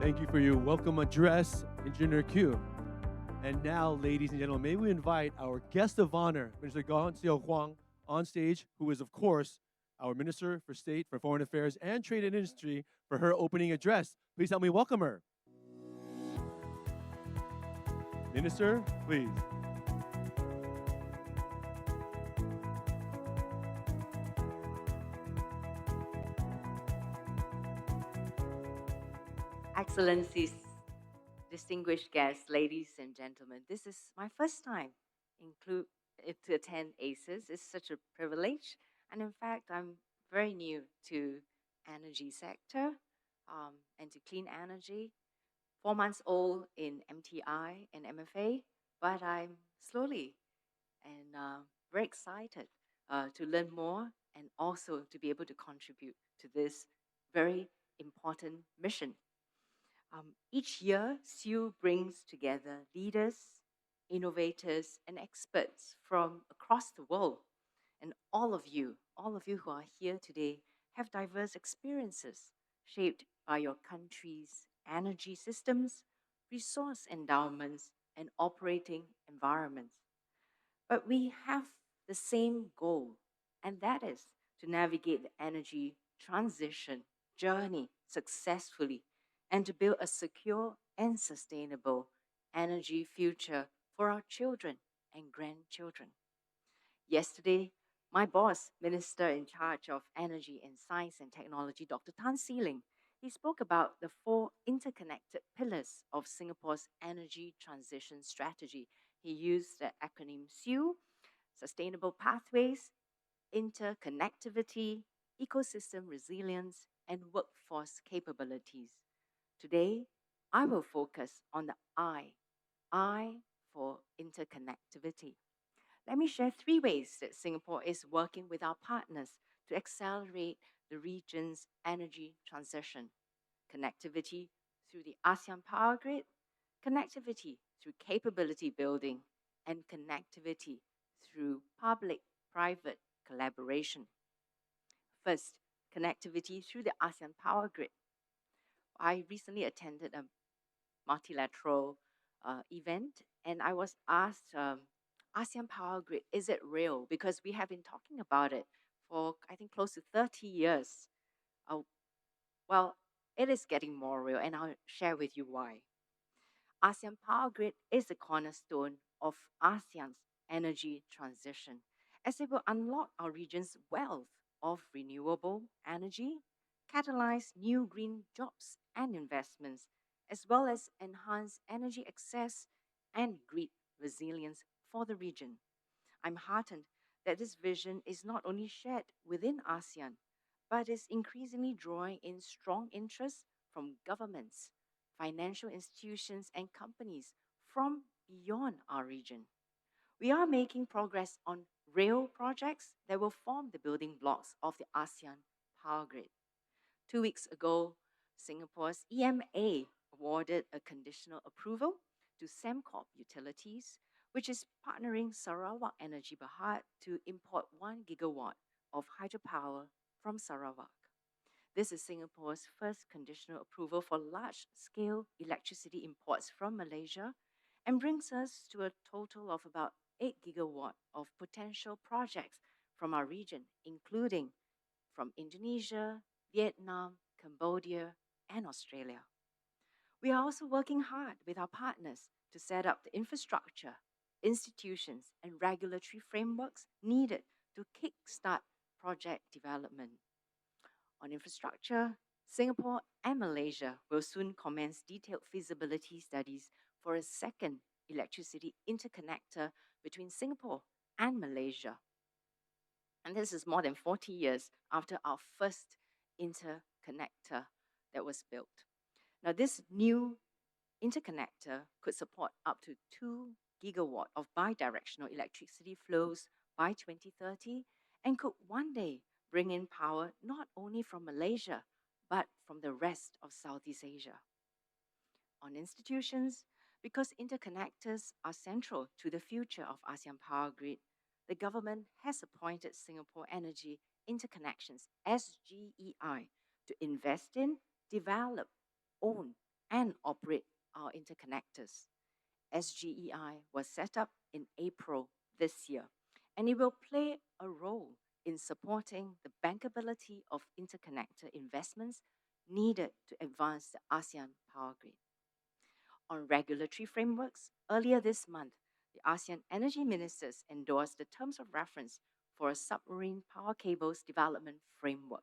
Thank you for your welcome address, Engineer Q. And now, ladies and gentlemen, may we invite our guest of honor, Minister Siow Huang, on stage, who is, of course, our Minister for State for Foreign Affairs and Trade and Industry, for her opening address. Please help me welcome her. Minister, please. Excellencies, distinguished guests, ladies and gentlemen, this is my first time to attend ACES. It's such a privilege, and in fact, I'm very new to energy sector and to clean energy. 4 months old in MTI and MFA, but I'm slowly and very excited to learn more and also to be able to contribute to this very important mission. Each year, Siow brings together leaders, innovators, and experts from across the world. And all of you who are here today, have diverse experiences shaped by your country's energy systems, resource endowments, and operating environments. But we have the same goal, and that is to navigate the energy transition journey successfully and to build a secure and sustainable energy future for our children and grandchildren. Yesterday, my boss, Minister in charge of Energy and Science and Technology, Dr. Tan Seeling, he spoke about the four interconnected pillars of Singapore's energy transition strategy. He used the acronym SEW: Sustainable Pathways, Interconnectivity, Ecosystem Resilience, and Workforce Capabilities. Today, I will focus on the I for interconnectivity. Let me share three ways that Singapore is working with our partners to accelerate the region's energy transition: connectivity through the ASEAN Power Grid, connectivity through capability building, and connectivity through public private collaboration. First, connectivity through the ASEAN Power Grid. I recently attended a multilateral event, and I was asked, ASEAN Power Grid, is it real? Because we have been talking about it for, I think, close to 30 years. Uh, well, it is getting more real, and I'll share with you why. ASEAN Power Grid is the cornerstone of ASEAN's energy transition, as it will unlock our region's wealth of renewable energy, catalyze new green jobs and investments, as well as enhance energy access and grid resilience for the region. I'm heartened that this vision is not only shared within ASEAN, but is increasingly drawing in strong interest from governments, financial institutions, and companies from beyond our region. We are making progress on rail projects that will form the building blocks of the ASEAN power grid. 2 weeks ago, Singapore's EMA awarded a conditional approval to Sembcorp Utilities, which is partnering Sarawak Energy Berhad to import 1 gigawatt of hydropower from Sarawak. This is Singapore's first conditional approval for large scale electricity imports from Malaysia and brings us to a total of about 8 gigawatt of potential projects from our region, including from Indonesia, Vietnam, Cambodia, and Australia. We are also working hard with our partners to set up the infrastructure, institutions, and regulatory frameworks needed to kickstart project development. On infrastructure, Singapore and Malaysia will soon commence detailed feasibility studies for a second electricity interconnector between Singapore and Malaysia. And this is more than 40 years after our first interconnector that was built. Now, this new interconnector could support up to 2 gigawatt of bidirectional electricity flows by 2030 and could one day bring in power not only from Malaysia, but from the rest of Southeast Asia. On institutions, because interconnectors are central to the future of ASEAN Power Grid, the government has appointed Singapore Energy Interconnections, SGEI, to invest in, develop, own, and operate our interconnectors. SGEI was set up in April this year, and it will play a role in supporting the bankability of interconnector investments needed to advance the ASEAN power grid. On regulatory frameworks, earlier this month, the ASEAN energy ministers endorsed the terms of reference for a submarine power cables development framework.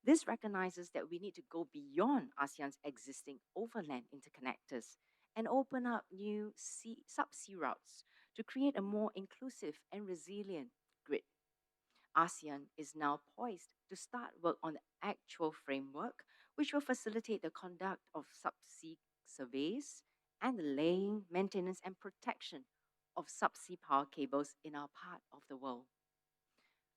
This recognizes that we need to go beyond ASEAN's existing overland interconnectors and open up new subsea routes to create a more inclusive and resilient grid. ASEAN is now poised to start work on the actual framework, which will facilitate the conduct of subsea surveys and the laying, maintenance, and protection of subsea power cables in our part of the world.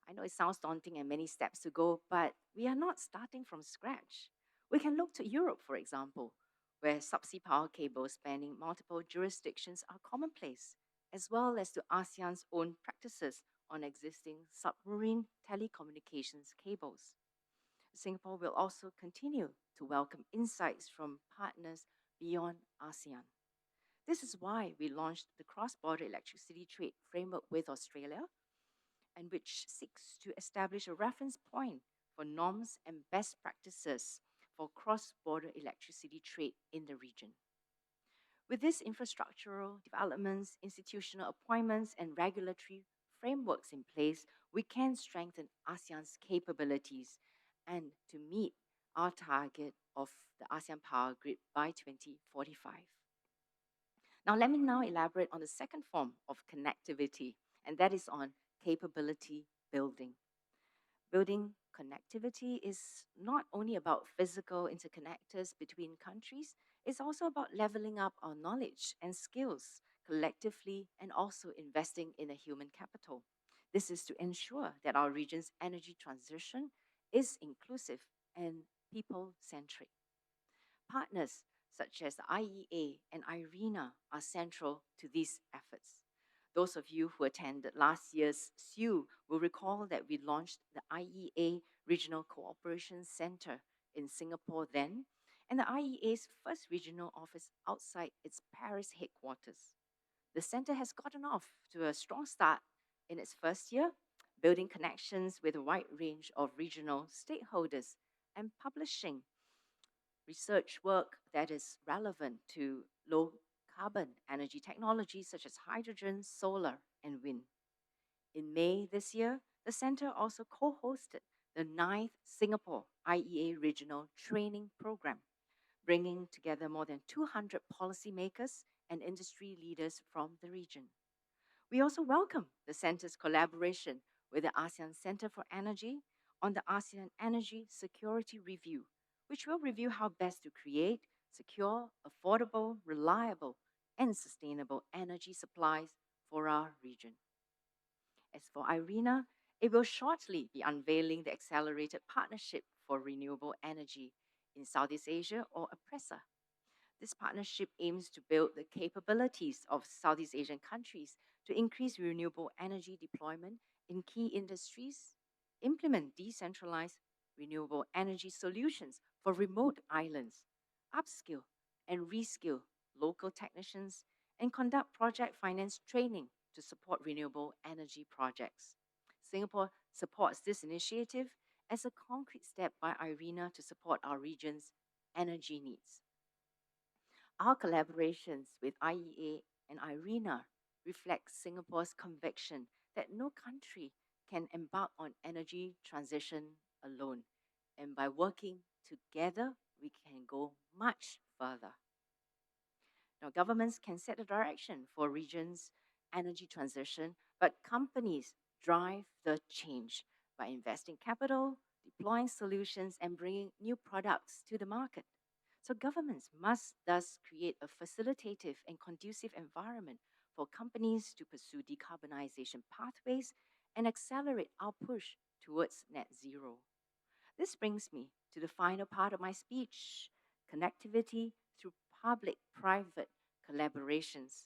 I know it sounds daunting and many steps to go, but we are not starting from scratch. We can look to Europe, for example, where subsea power cables spanning multiple jurisdictions are commonplace, as well as to ASEAN's own practices on existing submarine telecommunications cables. Singapore will also continue to welcome insights from partners beyond ASEAN. This is why we launched the Cross Border Electricity Trade Framework with Australia, and which seeks to establish a reference point for norms and best practices for cross border electricity trade in the region. With these infrastructural developments, institutional appointments, and regulatory frameworks in place, we can strengthen ASEAN's capabilities and to meet our target of the ASEAN Power Grid by 2045. Now, let me now elaborate on the second form of connectivity, and that is on capability building. Building connectivity is not only about physical interconnectors between countries, it's also about leveling up our knowledge and skills collectively and also investing in a human capital. This is to ensure that our region's energy transition is inclusive and people centric. Partners such as the IEA and IRENA are central to these efforts. Those of you who attended last year's Siow will recall that we launched the IEA Regional Cooperation Center in Singapore then, and the IEA's first regional office outside its Paris headquarters. The center has gotten off to a strong start in its first year, building connections with a wide range of regional stakeholders and publishing research work that is relevant to low carbon energy technologies such as hydrogen, solar, and wind. In May this year, the center also co hosted the ninth Singapore IEA Regional Training Program, bringing together more than 200 policymakers and industry leaders from the region. We also welcome the center's collaboration with the ASEAN Center for Energy on the ASEAN Energy Security Review, which will review how best to create secure, affordable, reliable, and sustainable energy supplies for our region. As for IRENA, it will shortly be unveiling the Accelerated Partnership for Renewable Energy in Southeast Asia, or APRESA. This partnership aims to build the capabilities of Southeast Asian countries to increase renewable energy deployment in key industries, implement decentralized renewable energy solutions for remote islands, upskill and reskill local technicians, and conduct project finance training to support renewable energy projects. Singapore supports this initiative as a concrete step by IRENA to support our region's energy needs. Our collaborations with IEA and IRENA reflect Singapore's conviction that no country can embark on energy transition alone. And by working together, we can go much further. Now, governments can set a direction for regions' energy transition, but companies drive the change by investing capital, deploying solutions, and bringing new products to the market. So, governments must thus create a facilitative and conducive environment for companies to pursue decarbonization pathways and accelerate our push towards net zero. This brings me to the final part of my speech: connectivity through public private collaborations.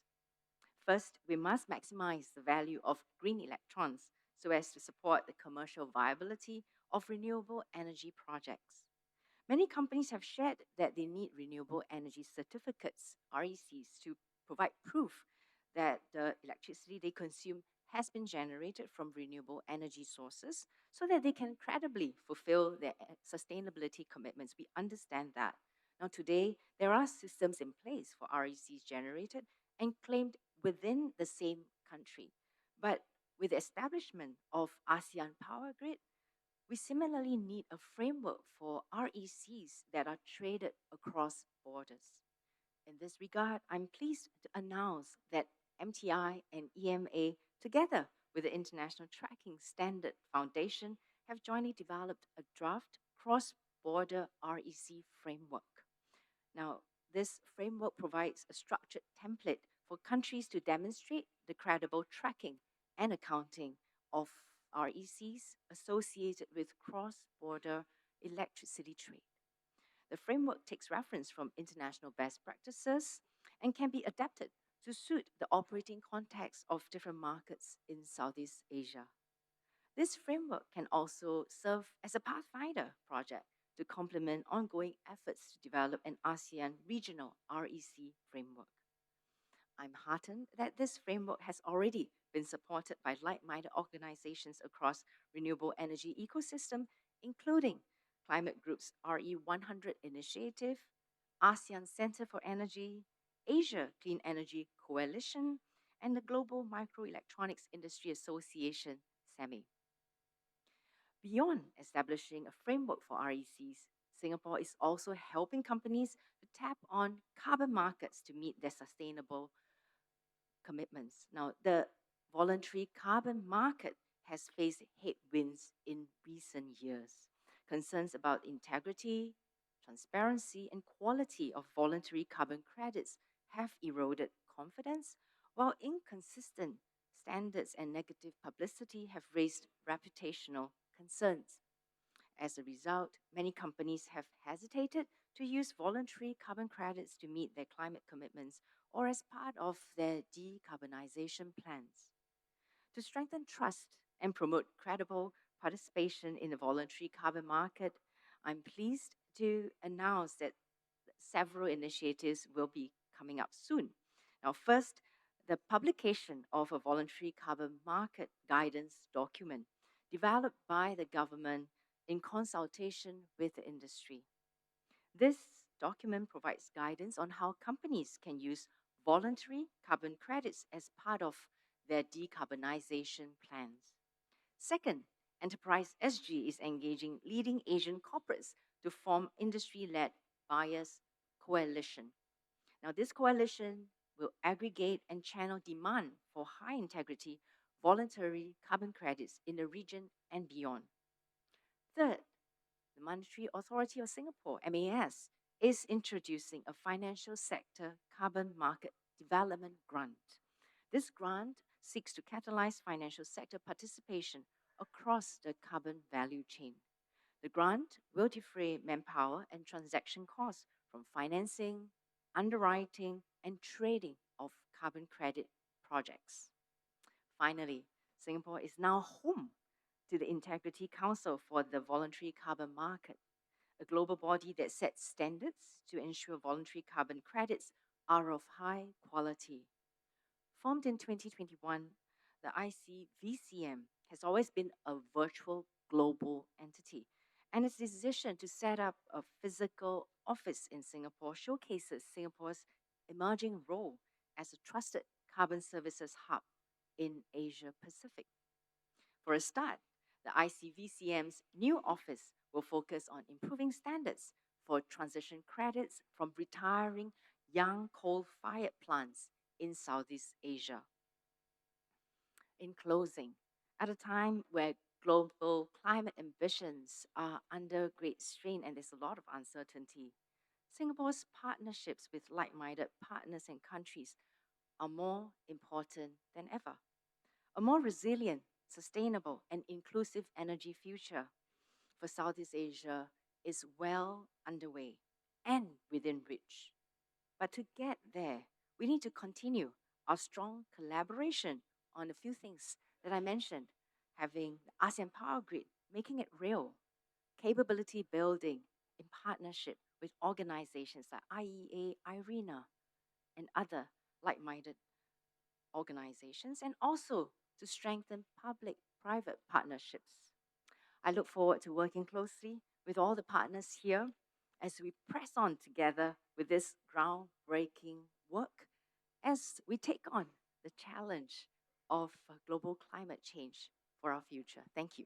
First, we must maximize the value of green electrons so as to support the commercial viability of renewable energy projects. Many companies have shared that they need renewable energy certificates, RECs, to provide proof that the electricity they consume has been generated from renewable energy sources so that they can credibly fulfill their sustainability commitments. We understand that. Now, today, there are systems in place for RECs generated and claimed within the same country. But with the establishment of ASEAN Power Grid, we similarly need a framework for RECs that are traded across borders. In this regard, I'm pleased to announce that MTI and EMA, together with the International Tracking Standard Foundation, have jointly developed a draft cross border REC framework. Now, this framework provides a structured template for countries to demonstrate the credible tracking and accounting of RECs associated with cross border electricity trade. The framework takes reference from international best practices and can be adapted to suit the operating context of different markets in Southeast Asia. This framework can also serve as a pathfinder project to complement ongoing efforts to develop an ASEAN regional REC framework. I'm heartened that this framework has already been supported by like-minded organizations across renewable energy ecosystem, including Climate Group's RE100 initiative, ASEAN Center for Energy, Asia Clean Energy Coalition, and the Global Microelectronics Industry Association, SEMI. Beyond establishing a framework for RECs, Singapore is also helping companies to tap on carbon markets to meet their sustainable commitments. Now, the voluntary carbon market has faced headwinds in recent years. Concerns about integrity, transparency, and quality of voluntary carbon credits have eroded confidence, while inconsistent standards and negative publicity have raised reputational concerns. As a result, many companies have hesitated to use voluntary carbon credits to meet their climate commitments or as part of their decarbonization plans. To strengthen trust and promote credible participation in the voluntary carbon market, I'm pleased to announce that several initiatives will be coming up soon. Now, first, the publication of a voluntary carbon market guidance document developed by the government in consultation with the industry. This document provides guidance on how companies can use voluntary carbon credits as part of their decarbonization plans. Second, Enterprise SG is engaging leading Asian corporates to form industry led buyers coalition. Now, this coalition will aggregate and channel demand for high integrity voluntary carbon credits in the region and beyond. Third, the Monetary Authority of Singapore, MAS, is introducing a financial sector carbon market development grant. This grant seeks to catalyze financial sector participation across the carbon value chain. The grant will defray manpower and transaction costs from financing, underwriting, and trading of carbon credit projects. Finally, Singapore is now home to the Integrity Council for the Voluntary Carbon Market, a global body that sets standards to ensure voluntary carbon credits are of high quality. Formed in 2021, the ICVCM has always been a virtual global entity, and its decision to set up a physical office in Singapore showcases Singapore's emerging role as a trusted carbon services hub in Asia Pacific. For a start, the ICVCM's new office will focus on improving standards for transition credits from retiring young coal fired plants in Southeast Asia. In closing, at a time where global climate ambitions are under great strain and there's a lot of uncertainty, Singapore's partnerships with like minded partners and countries are more important than ever. A more resilient, sustainable, and inclusive energy future for Southeast Asia is well underway and within reach. But to get there, we need to continue our strong collaboration on a few things that I mentioned, having the ASEAN Power Grid, making it real, capability building, in partnership with organizations like IEA, IRENA, and other like minded organizations, and also to strengthen public private partnerships. I look forward to working closely with all the partners here as we press on together with this groundbreaking work as we take on the challenge of global climate change for our future. Thank you.